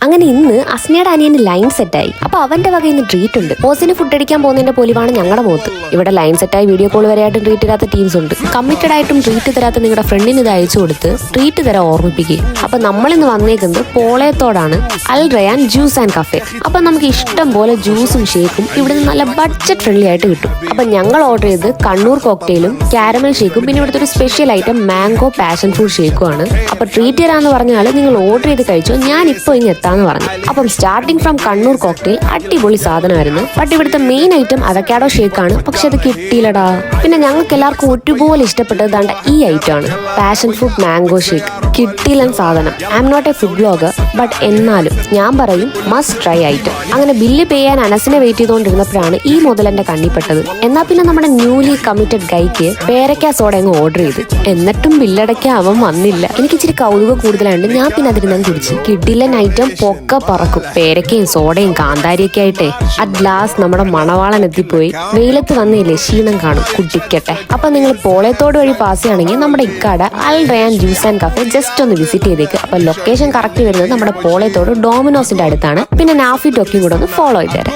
അങ്ങനെ ഇന്ന് അസ്നയുടെ അനിയന് ലൈൻ സെറ്റായി. അപ്പൊ അവന്റെ വക ഇന്ന് ട്രീറ്റ് ഉണ്ട്. ഓസിന് ഫുഡ് അടിക്കാൻ പോകുന്നതിന്റെ പോലിവാണ് ഞങ്ങളുടെ മുഖത്ത്. ഇവിടെ ലൈൻ സെറ്റായി വീഡിയോ കോൾ വരെയായിട്ടും ട്രീറ്റ് തരാത്ത ടീംസ് ഉണ്ട്. കമ്മിറ്റഡ് ആയിട്ടും ട്രീറ്റ് തരാത്ത നിങ്ങളുടെ ഫ്രണ്ടിന് ഇത് അയച്ചു കൊടുത്ത് ട്രീറ്റ് തരാൻ ഓർമ്മിപ്പിക്കുക. അപ്പൊ നമ്മളിന്ന് വന്നേക്കുന്നത് പോളയത്തോടാണ്, അൽ റയാൻ ജ്യൂസ് ആൻഡ് കഫേ. അപ്പൊ നമുക്ക് ഇഷ്ടം പോലെ ജ്യൂസും ഷേക്കും ഇവിടുന്ന് നല്ല ബഡ്ജറ്റ് ഫ്രണ്ട്ലി ആയിട്ട് കിട്ടും. അപ്പൊ ഞങ്ങൾ ഓർഡർ ചെയ്ത് കണ്ണൂർ കോക്ടെയിലും കാരമൽ ഷേക്കും പിന്നെ ഇവിടുത്തെ ഒരു special item mango passion fruit ഷേക്കും ആണ്. അപ്പൊ ട്രീറ്റ് തരാന്ന് പറഞ്ഞാൽ നിങ്ങൾ ഓർഡർ ചെയ്ത് കഴിച്ചോ, ഞാൻ ഇപ്പൊ ഇനി എത്താന്ന് പറഞ്ഞു. അപ്പം സ്റ്റാർട്ടിംഗ് ഫ്രം കണ്ണൂർ കോക്ടെയിൽ അടിപൊളി സാധനമായിരുന്നു. ബട്ട് ഇവിടുത്തെ മെയിൻ ഐറ്റം അവക്കാഡോ ഷേക്കാണ്. പക്ഷെ അത് കിട്ടിയില്ലടാ. പിന്നെ ഞങ്ങൾക്ക് എല്ലാവർക്കും ഒരുപോലെ ഇഷ്ടപ്പെട്ടത് ദാണ്ട ഈ ഐറ്റം ആണ്, പാഷൻ ഫ്രൂട്ട് മാംഗോ ഷേക്ക്. കിട്ടിയില്ല സാധനം. I am not a food blogger, but എന്നാലും ഞാൻ പറയും മസ്റ്റ് ട്രൈ ഐറ്റം. അങ്ങനെ ബില്ല് പേ ചെയ്യാൻ അനസിനെ വെയിറ്റ് ചെയ്തുകൊണ്ടിരുന്നപ്പോഴാണ് ഈ മുതൽ എന്റെ കണ്ണി പെട്ടത്. എന്നാൽ പിന്നെ നമ്മുടെ ന്യൂലി കമ്മിറ്റഡ് ഗൈക്ക് പേരക്ക സോഡ അങ്ങ് ഓർഡർ ചെയ്തു. എന്നിട്ടും ബില്ലടയ്ക്കാൻ അവൻ വന്നില്ല. എനിക്ക് ഇച്ചിരി കൗതുകം കൂടുതലായിട്ട് ഞാൻ പിന്നെ അതിരുന്ന് കുടിച്ചു. കിട്ടിയില്ല ഐറ്റം പൊക്ക പറക്കും. പേരക്കയും സോഡയും കാന്താരിയൊക്കെ ആയിട്ടേ അറ്റ് ലാസ്റ്റ് നമ്മുടെ മണവാളൻ എത്തിപ്പോയി. വെയിലത്ത് വന്നില്ലേ ക്ഷീണം കാണും, കുടിക്കട്ടെ. അപ്പൊ നിങ്ങൾ പോളയത്തോട് വഴി പാസ് ചെയ്യുകയാണെങ്കിൽ നമ്മുടെ ഇക്കാട Al Rayan juice and cafe just ഒന്ന് വിസിറ്റ് ചെയ്തേക്ക്. അപ്പൊ ലൊക്കേഷൻ കറക്റ്റ് വരുന്നത് നമ്മുടെ പോളയത്തോട് ഡോമിനോസിന്റെ അടുത്താണ്. പിന്നെ നാഫി ടോക്കിയും കൂടെ ഒന്ന് ഫോളോ ചെയ്തേരാം.